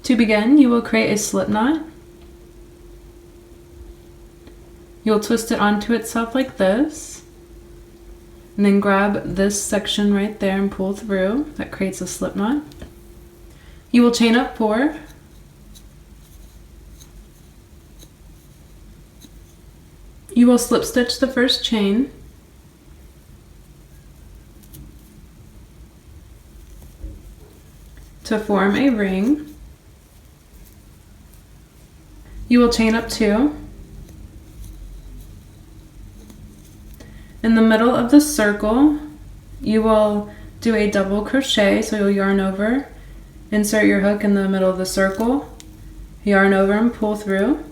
To begin, you will create a slip knot. You'll twist it onto itself like this, and then grab this section right there and pull through. That creates a slip knot. You will chain up 4. You will slip stitch the first chain. To form a ring. You will chain up 2. In the middle of the circle, you will do a double crochet, so you'll yarn over, insert your hook in the middle of the circle, yarn over and pull through,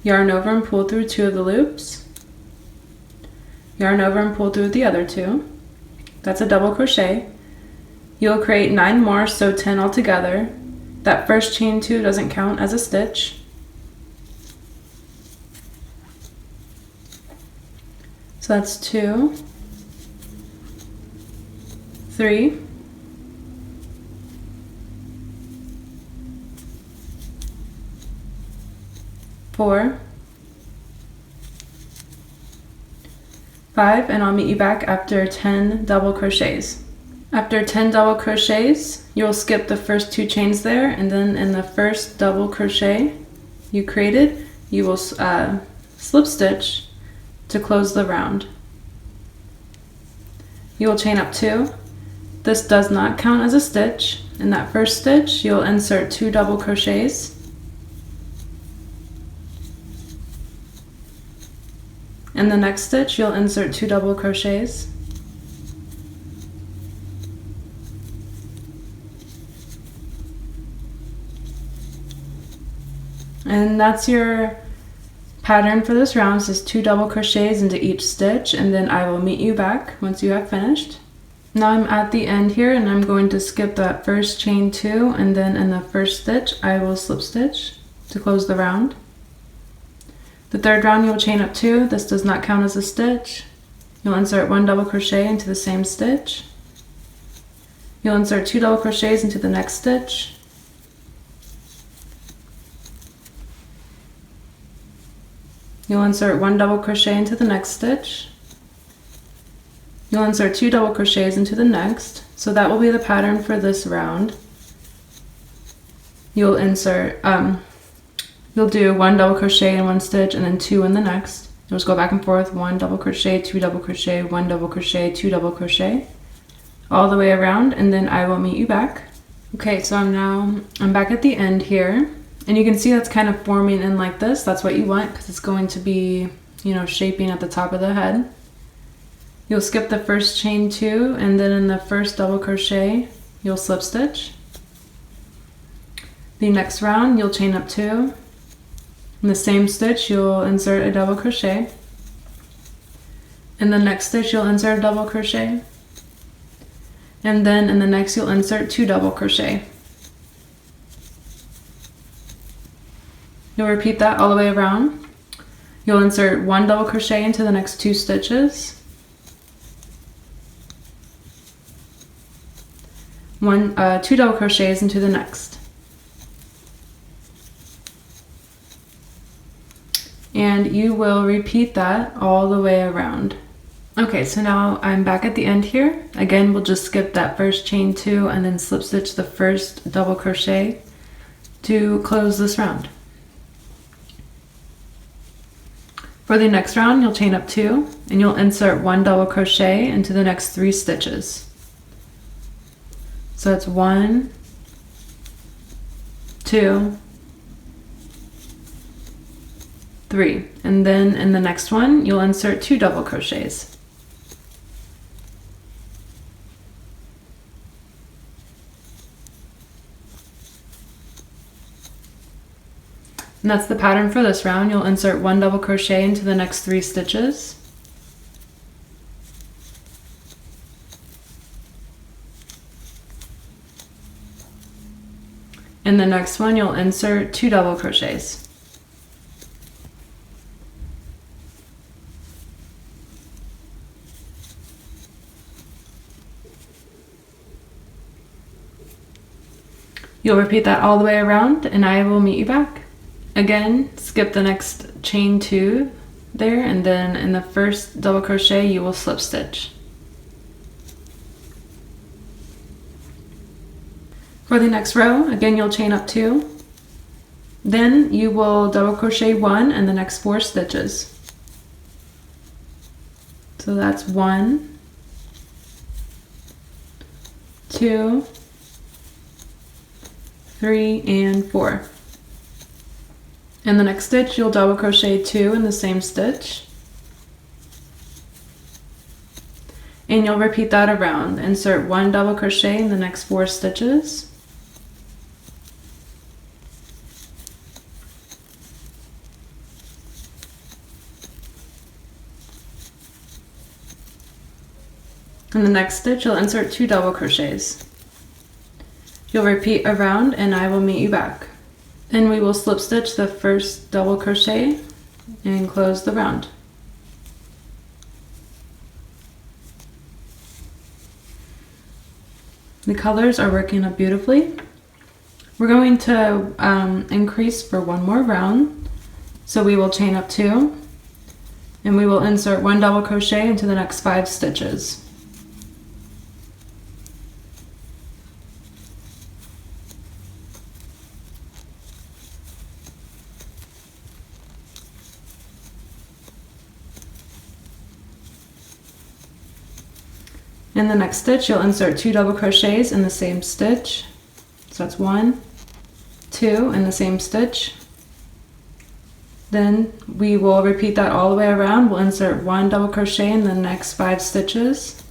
yarn over and pull through 2 of the loops, yarn over and pull through the other 2. That's a double crochet. You'll create 9 more, so 10 altogether. That first chain 2 doesn't count as a stitch. So that's 2, 3, 4, 5, and I'll meet you back after 10 double crochets. After 10 double crochets, you'll skip the first 2 chains there, and then in the first double crochet you created, you will slip stitch to close the round. You will chain up 2. This does not count as a stitch. In that first stitch, you'll insert 2 double crochets. In the next stitch, you'll insert 2 double crochets. And that's your pattern for this round. Is 2 double crochets into each stitch, and then I will meet you back once you have finished. Now I'm at the end here, and I'm going to skip that first chain 2, and then in the first stitch I will slip stitch to close the round. The third round you'll chain up 2. This does not count as a stitch. You'll insert 1 double crochet into the same stitch. You'll insert 2 double crochets into the next stitch. You'll insert 1 double crochet into the next stitch. You'll insert 2 double crochets into the next. So that will be the pattern for this round. You'll insert, you'll do 1 double crochet in one stitch and then 2 in the next. You'll just go back and forth, 1 double crochet, 2 double crochet, 1 double crochet, 2 double crochet, all the way around, and then I will meet you back. Okay, so I'm back at the end here. And you can see that's kind of forming in like this. That's what you want, because it's going to be, you know, shaping at the top of the head. You'll skip the first chain 2, and then in the first double crochet, you'll slip stitch. The next round, you'll chain up 2. In the same stitch, you'll insert a double crochet. In the next stitch, you'll insert a double crochet. And then in the next, you'll insert 2 double crochet. You'll repeat that all the way around. You'll insert 1 double crochet into the next 2 stitches. 2 double crochets into the next. And you will repeat that all the way around. Okay, so now I'm back at the end here. Again, we'll just skip that first chain 2 and then slip stitch the first double crochet to close this round. For the next round, you'll chain up 2, and you'll insert 1 double crochet into the next 3 stitches. So it's 1, 2, 3, and then in the next one, you'll insert 2 double crochets. And that's the pattern for this round. You'll insert 1 double crochet into the next 3 stitches. In the next one, you'll insert 2 double crochets. You'll repeat that all the way around and I will meet you back. Again, skip the next chain 2 there, and then in the first double crochet you will slip stitch. For the next row, again you'll chain up 2. Then you will double crochet 1 in the next 4 stitches. So that's 1, 2, 3, and 4. In the next stitch, you'll double crochet 2 in the same stitch. And you'll repeat that around. Insert 1 double crochet in the next 4 stitches. In the next stitch, you'll insert 2 double crochets. You'll repeat around and I will meet you back. Then we will slip stitch the first double crochet and close the round. The colors are working up beautifully. We're going to increase for 1 more round. So we will chain up 2 and we will insert 1 double crochet into the next 5 stitches. In the next stitch, you'll insert 2 double crochets in the same stitch. So that's 1, 2 in the same stitch. Then we will repeat that all the way around. We'll insert 1 double crochet in the next 5 stitches.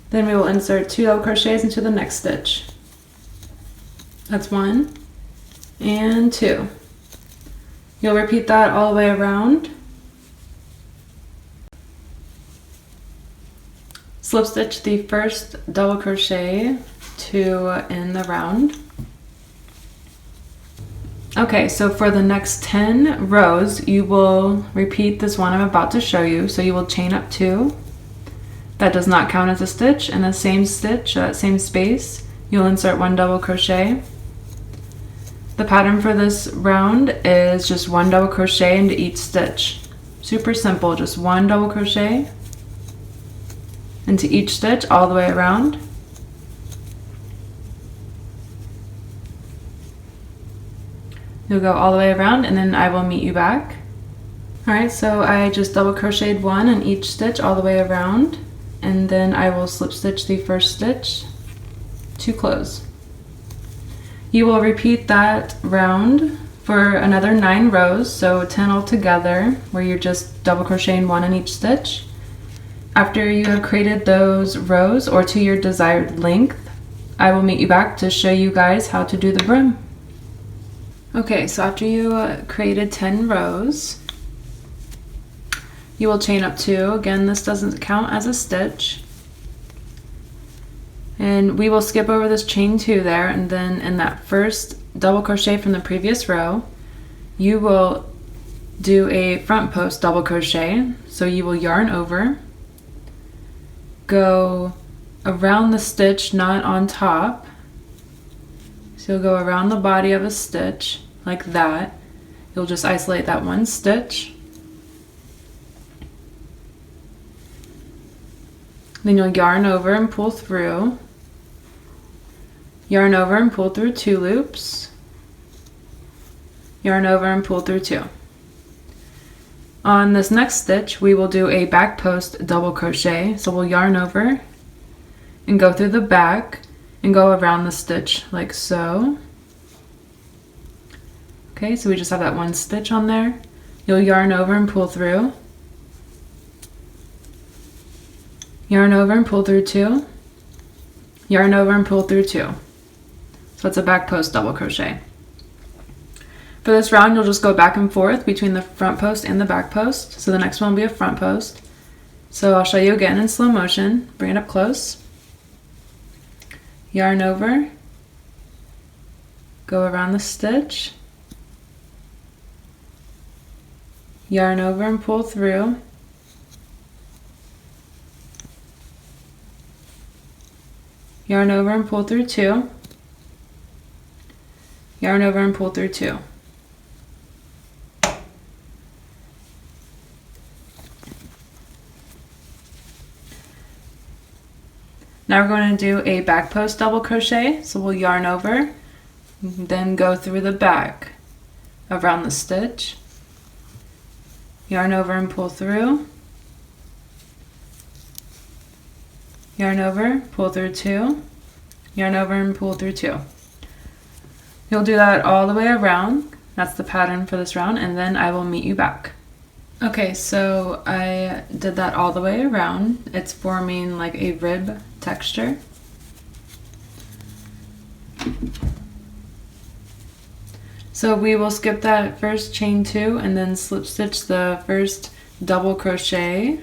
Then we will insert 2 double crochets into the next stitch. That's 1 and 2. You'll repeat that all the way around. Slip stitch the first double crochet to end the round. Okay, so for the next 10 rows, you will repeat this one I'm about to show you. So you will chain up 2. That does not count as a stitch. In the same stitch, same space, you'll insert 1 double crochet. The pattern for this round is just 1 double crochet into each stitch. Super simple, just 1 double crochet into each stitch all the way around. You'll go all the way around and then I will meet you back. Alright, so I just double crocheted 1 in each stitch all the way around. And then I will slip stitch the first stitch to close. You will repeat that round for another 9 rows, so 10 altogether, where you're just double crocheting 1 in each stitch. After you have created those rows or to your desired length, I will meet you back to show you guys how to do the brim. Okay, so after you created 10 rows, you will chain up 2. Again, this doesn't count as a stitch. And we will skip over this chain 2 there, and then in that first double crochet from the previous row, you will do a front post double crochet. So you will yarn over, go around the stitch, not on top. So you'll go around the body of a stitch like that. You'll just isolate that 1 stitch. Then you'll yarn over and pull through. Yarn over and pull through 2 loops. Yarn over and pull through 2. On this next stitch, we will do a back post double crochet. So we'll yarn over and go through the back and go around the stitch like so. Okay, so we just have that 1 stitch on there. You'll yarn over and pull through. Yarn over and pull through 2. Yarn over and pull through 2. So it's a back post double crochet. For this round, you'll just go back and forth between the front post and the back post. So the next one will be a front post. So I'll show you again in slow motion. Bring it up close. Yarn over. Go around the stitch. yarn over and pull through, yarn over and pull through 2, yarn over and pull through 2. Now we're going to do a back post double crochet, so we'll yarn over, then go through the back around the stitch, yarn over and pull through, yarn over, pull through 2, yarn over and pull through 2. You'll do that all the way around. That's the pattern for this round, and then I will meet you back. Okay, so I did that all the way around. It's forming like a rib texture. So we will skip that first chain 2 and then slip stitch the first double crochet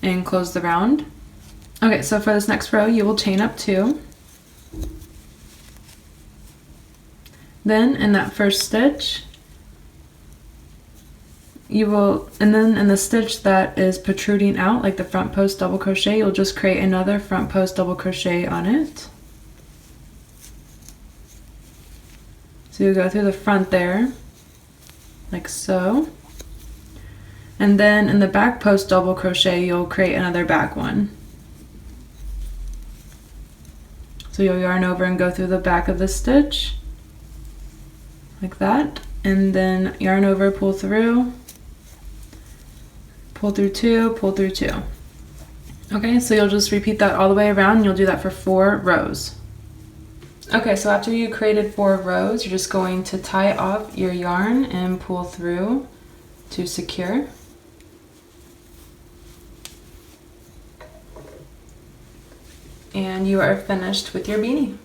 and close the round. Okay, so for this next row you will chain up 2. Then in that first stitch you will, and then in the stitch that is protruding out, like the front post double crochet, you'll just create another front post double crochet on it. So you go through the front there, like so. And then in the back post double crochet, you'll create another back one. So you'll yarn over and go through the back of the stitch, like that. And then yarn over, pull through 2, pull through 2. Okay, so you'll just repeat that all the way around, and you'll do that for 4 rows. Okay, so after you created 4 rows, you're just going to tie off your yarn and pull through to secure. And you are finished with your beanie.